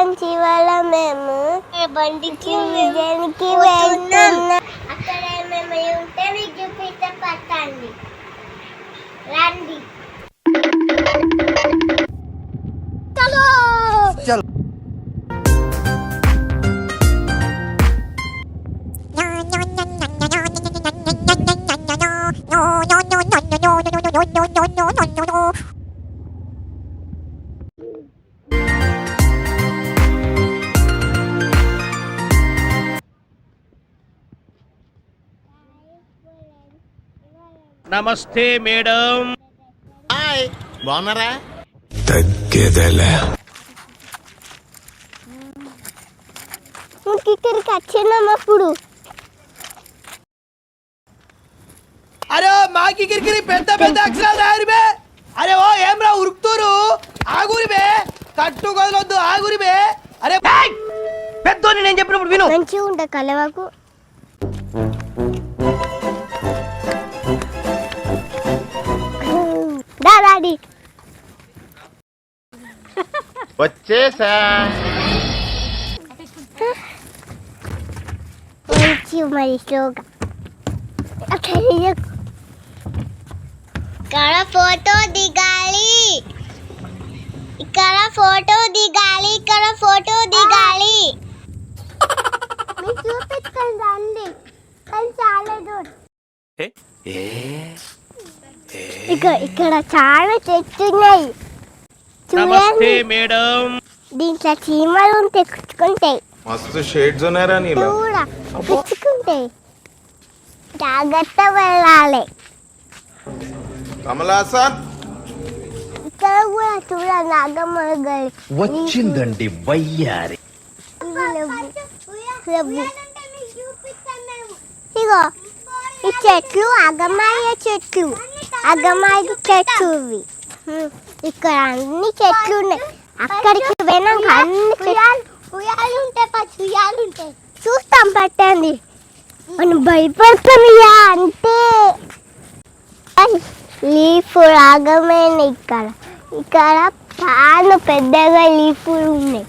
నుంచి ఇవాళ మేము బండికి వెళ్తున్నాం. అక్కడ ఏమేమి ఉంటే మీకు చూపిస్తే పట్టండి, రండి. చలో చలో. నమస్తే మేడం. హాయ్, బాగున్నారా? తగ్గేదలే. ఇక్కడికి వచ్చినాం అప్పుడు. అరే మాకి కిరికిరి పెద్ద పెద్ద అక్షరాలు రాయరుబే. అరే ఓ ఏమ్రా ఉరుకుతూరు, ఆగురిబే, కట్టు కొదలొద్దు, ఆగురిబే. అరే పెద్దోని నేను చెప్పినప్పుడు విను. మంచిగా ఉంటా కలవాకు. డాడీ వచ్చేసా. మంచి మరి స్లోగా. ఇక్కడ ఫోటో దిగాలి, ఇక్కడ ఫోటో దిగాలి, ఇక్కడ ఫోటో దిగాలి. మీకు చూపించండి రండి, కానీ చాలా దూరం. ఇక్కడ చాలా చెట్లు ఉన్నాయి చూడండి మేడం. దీంట్లో చీమలు తెచ్చుకుంటాయి. మస్తు షేడ్స్ ఉన్నారా నీలో? చూడ తెచ్చుకుంటాయి, జాగ్రత్త వెళ్ళాలి. కమలాసన్ ఇక్కడ కూడా చూడ నాగమ్మగలి వచ్చిందండి వయ్యారి. ఇగో ఈ చెట్లు అగమాయ చెట్లు, అగమాయ చెట్లు ఇవి. ఇక్కడ అన్ని చెట్లు ఉన్నాయి. అక్కడికి పోయినాక అన్ని ఉయ్యాలు ఉంటాయి, చూస్తాం పట్టండి. మనం భయపడతాం ఇక అంతే. లీఫ్ ఆగమైన ఇక్కడ చాలా పెద్దగా లీఫ్లు ఉన్నాయి.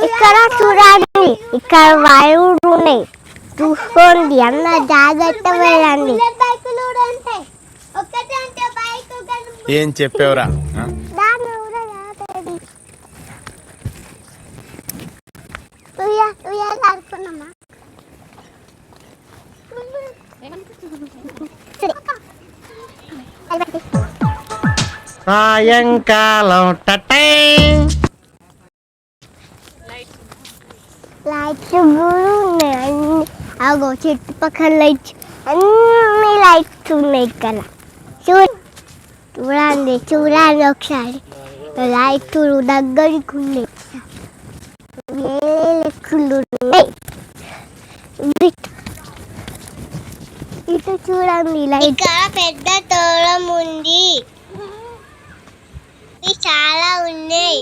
ఇక్కడ చూడండి, ఇక్కడ వాయువులు ఉన్నాయి, చూసుకోండి. అన్న జాగ్రత్త వెళ్ళండి. ఏం చెప్పావురా? సాయంకాలం లైట్స్ కూడా ఉన్నాయి. అగో చుట్టుపక్కల లైట్స్, అన్ని లైట్స్ ఉన్నాయి ఇక్కడ. చూడండి చూడండి ఒకసారి, లైట్స్ దగ్గరికి ఉన్నాయి, లెక్కలు ఉన్నాయి. ఇటు చూడండి లైట్. ఇక్కడ పెద్ద తోరం ఉంది, చాలా ఉన్నాయి.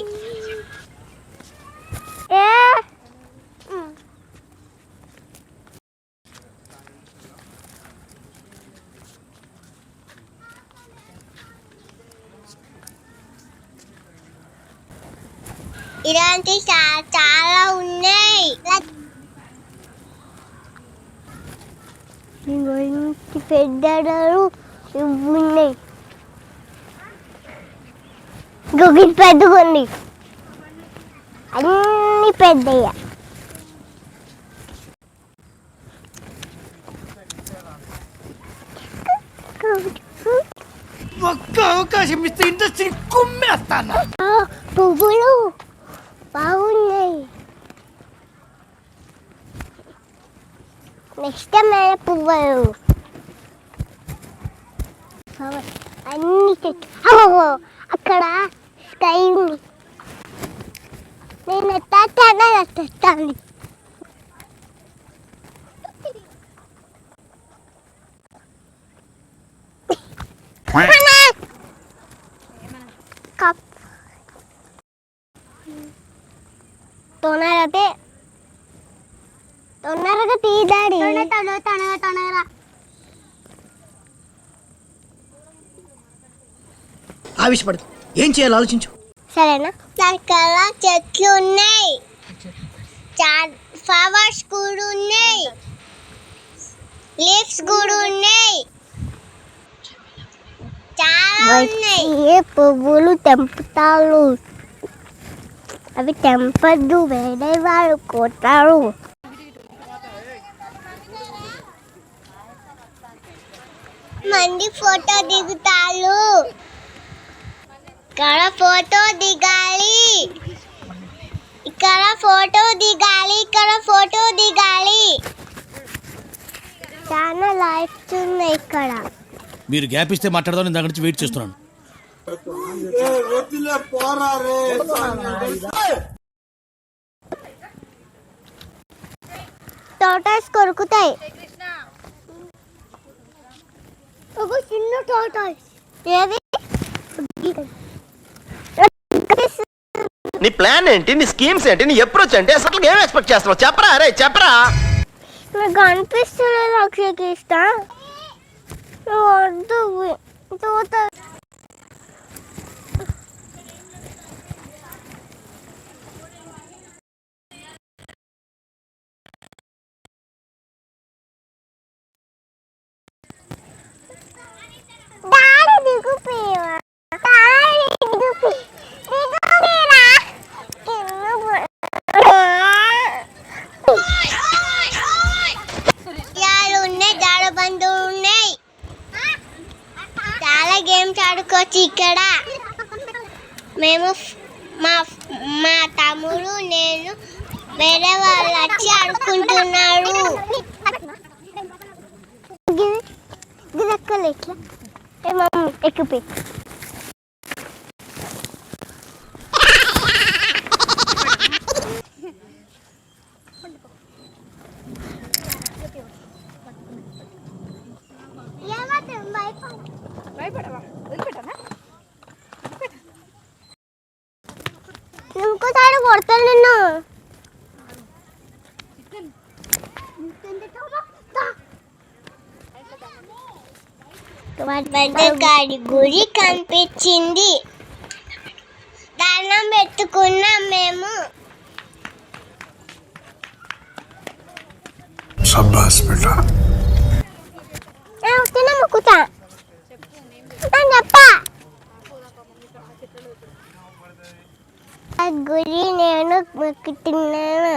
ఇలాంటి చాలా ఉన్నాయి. ఇంటి పెద్దలు ఉన్నాయి, గొగ్గిలి పెద్దగా ఉంది, అన్ని పెద్దయ్యా. ఒక్క అవకాశం ఇస్తే ఇండస్ట్రీ కుమ్మేస్తాను. పువ్వులు బాగున్నాయి. నెక్స్ట్ మేడ పువ్వులు అన్ని చెట్టు. అక్కడ స్కై ఉంది, నేను ఎత్తాను. తొందరగా తీదాడి. ఆవేశపడదు, ఏం చేయాలో ఆలోచించు. సరేనా? అక్కడ చెట్లు ఉన్నాయి, ఫ్లవర్స్ కూడా ఉన్నాయి, లీవ్స్ కూడా ఉన్నాయి, చాలా ఉన్నాయి. పువ్వులు తెంపుతారు, అవి తెంపద్దు, వేరే వాళ్ళు కొట్టారు. మంది ఫోటో దిగుతారు, ఇక్కడ ఫోటో దిగాలి, ఇక్కడ ఫోటో దిగాలి, ఇక్కడ ఫోటో దిగాలి. చాలా లైఫ్స్ ఉన్నాయి ఇక్కడ. మీరు గ్యాప్ ఇస్తే మాట్లాడదాం, నేను దగ్గర నుంచి వెయిట్ చేస్తున్నాను. టోటాస్ కొరుకుతాయి. ఒక చిన్న టోటాస్ ఏది? నీ ప్లాన్ ఏంటి, నీ స్కీమ్స్ ఏంటి, నీ అప్రోచ్ ఏంటి, అసలు ఏం ఎక్స్పెక్ట్ చేస్తున్నావు? చెప్పరా అరే చెప్పరా. నాకు అనిపిస్తుంది అక్షయకి ఇష్టం. వద్దు తోట గేమ్స్ ఆడుకోవచ్చు ఇక్కడ. మేము మా తమ్ముడు నేను వేరే వాళ్ళు వచ్చి ఆడుకుంటున్నారు. ఎక్కిపోయి ఇంకోసారి కొడతాను నిన్ను. గాడి గుడి కనిపించింది, దండం పెట్టుకున్నాం మేము. शाबाश बेटा. మొక్కుతా చెప్పా. గుడి నేను మొక్కుతున్నాను.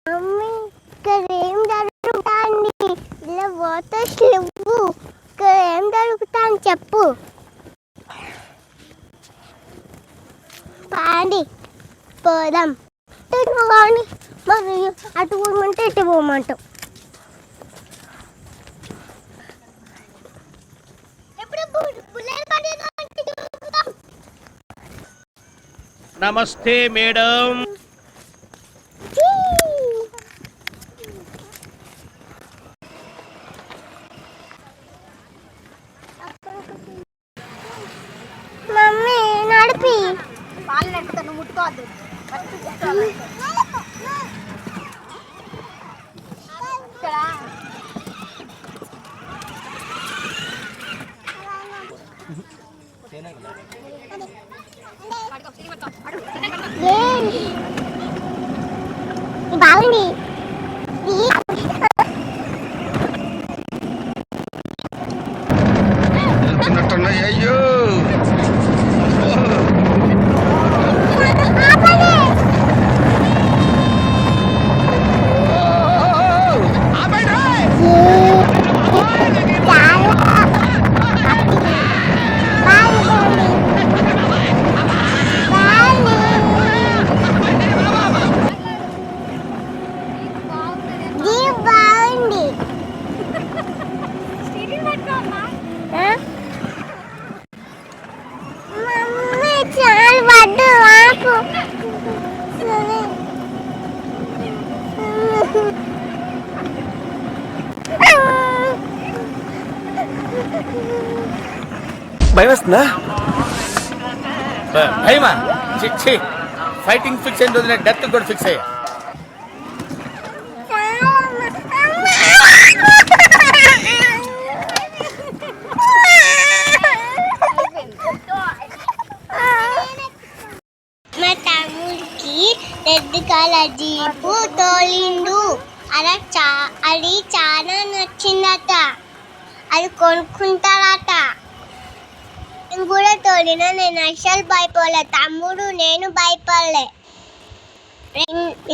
మమ్మీ ఇక్కడ ఏం జరుగుతుంది? ఇలా వాటర్స్ లేవు, ఇక్కడ ఏం జరుగుతా అని చెప్పు. పాడి పోదాం. కానీ మరి అటు పోమంటే ఇటు పోమంటాం. నమస్తే మేడం. మమ్మీ నడిపి పాలు నడుపుతాను, ముట్టుకోవద్దు. బాగుంది. అయ్యో భయం వస్తుందా? భయమా? చిచ్చి, ఫైటింగ్ ఫిక్స్ అయిన రోజున డెత్ కూడా ఫిక్స్ అయ్యా. జీపు తోలిండు. అది చాలా నచ్చిందట. అది కొనుక్కుంటారట. నేను కూడా తోలినా. నేను అస్సలు భయపడలే. తమ్ముడు నేను భయపడలే.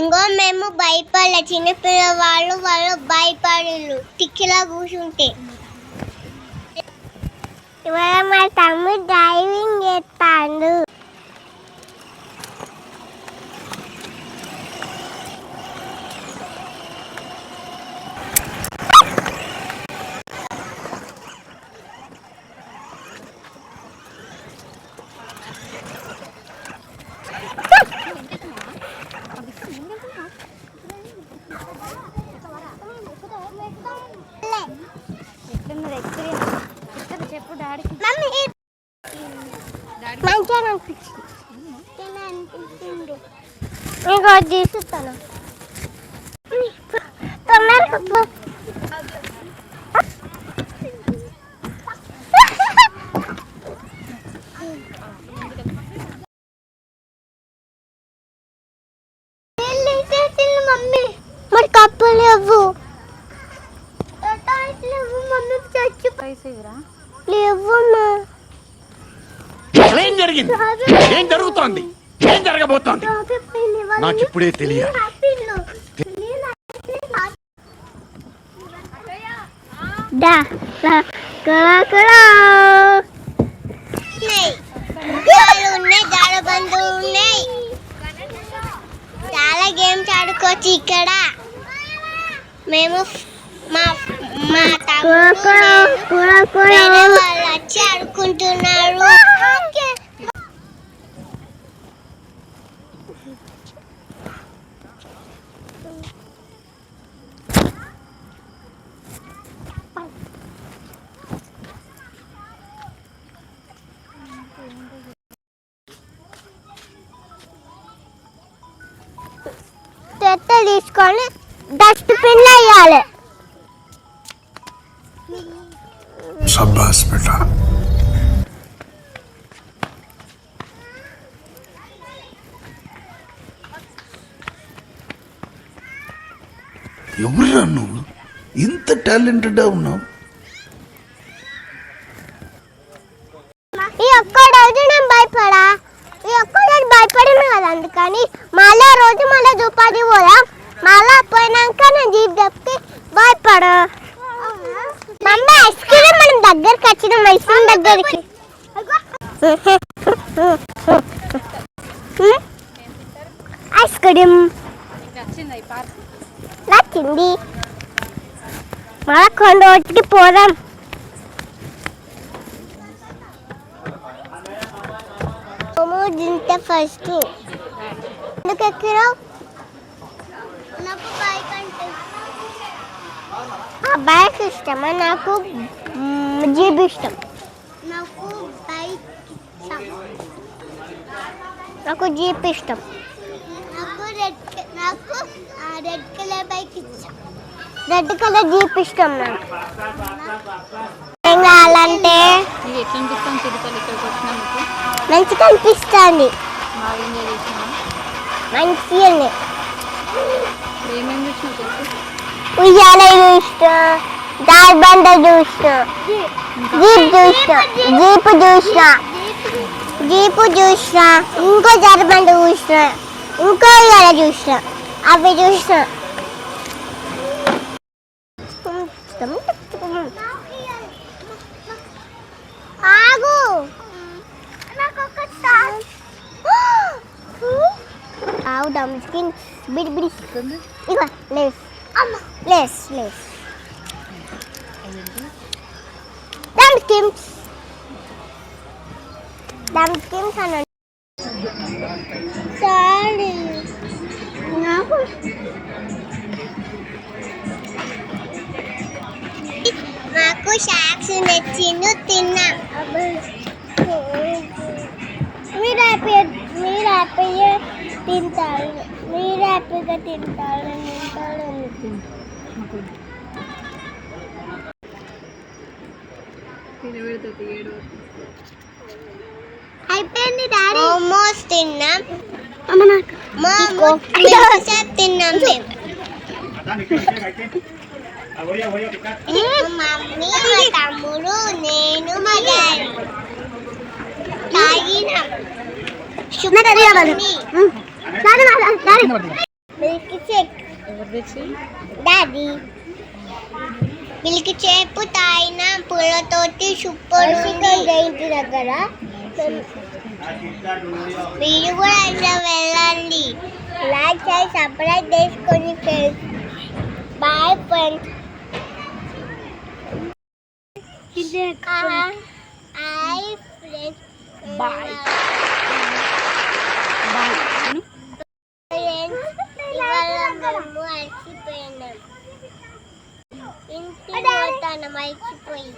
ఇంకో మేము భయపడలే. చిన్నపిల్లవాళ్ళు వాళ్ళు భయపడలు టిక్కిలా కూర్చుంటే. ఇవాళ మా తమ్ముడు డ్రైవింగ్ చేస్తాడు. చెప్పు డాడీకి. మంచిగా అనిపించింది. ఇంకో తీసుతాను. తొందరగా మమ్మీ మరి కప్పులు లేవు. మమ్మీ చచ్చి లేవమ్మా. ఏం జరిగింది? ఏం జరుగుతోంది? ఏం జరగబోతోంది? నాకు ఇప్పుడే తెలియాలి. చాలా గేమ్స్ ఆడుకోవచ్చు ఇక్కడ. మేము మా తమ్ముడు వాళ్ళు వచ్చి ఆడుకుంటున్నారు. చెత్త తీసుకొని డస్ట్బిన్ లో వేయాలి. शाबाश बेटा। ఎవరురా నువ్వు? ఇంత టాలెంటెడ్ ఉన్నావు? ఈ ఒక్క రోజు నేను భయపడా. ఈ ఒక్క రోజు భయపడిన కదా. అందుకని మళ్ళా రోజు మళ్ళీ దుపాది పోదాం. మళ్ళా పోయినాక నేను జీప్ చెప్తే భయపడా. మమ్మీ ఐస్ క్రీమ్ మనం దగ్గరికి వచ్చినాం. ఐస్ క్రీమ్ దగ్గరికి ఐస్ క్రీమ్ నచ్చింది. మళ్ళా కొన్ని రోజుకి పోదాం. తింటే ఫస్ట్ ఎందుకు ఎక్కిరావు? నాకు బైక్ అంటే బైక్ ఇష్టమా? నాకు జీప్ ఇష్టం. నాకు బైక్ ఇష్టం. నాకు జీప్ ఇష్టం. నాకు రెడ్ కలర్ బైక్ ఇష్టం. రెడ్ కలర్ జీప్ ఇష్టం. నాకు ఏం కావాలంటే మంచిగా అనిపిస్తుంది. మంచిగా ఉయ్యాల చూసిన, దాల్బండ చూసిన, జీపు చూసిన, ఇంకో జారుబండ చూసిన, ఇంకో ఉయ్యాల చూసిన, అవి చూసిన. ఆగు ఆవు డమ్స్కిన్ బిడి బిడి ఇగో లేస్ లేస్ లేస్ డమ్స్కిన్స్ అన్న సారీ నాకు మాకు షాక్స్ నచ్చిండు తిన్నాం. మీరు హ్యాపీగా తింటారు. మీరు హ్యాపీగా తింటారు. అయిపోయింది డాడీ. మోమోస్ తిన్నాం. తిన్నాం మేము. మా మమ్మీ మా తమ్ముడు నేను మా డాడీ తాగినాం. Milk shake daddy milk shake తాగినాం పూలతోటి సూపర్ ఇంటి దగ్గర. మీరు కూడా ఇట్లా వెళ్ళండి. లైక్ చేసి సబ్స్క్రైబ్ చేసుకొని friends. Bye friends. Hi friends. Bye ఇవాళ మేము అలసిపోయినాం. ఇంటికి పోతాను మర్చిపోయి.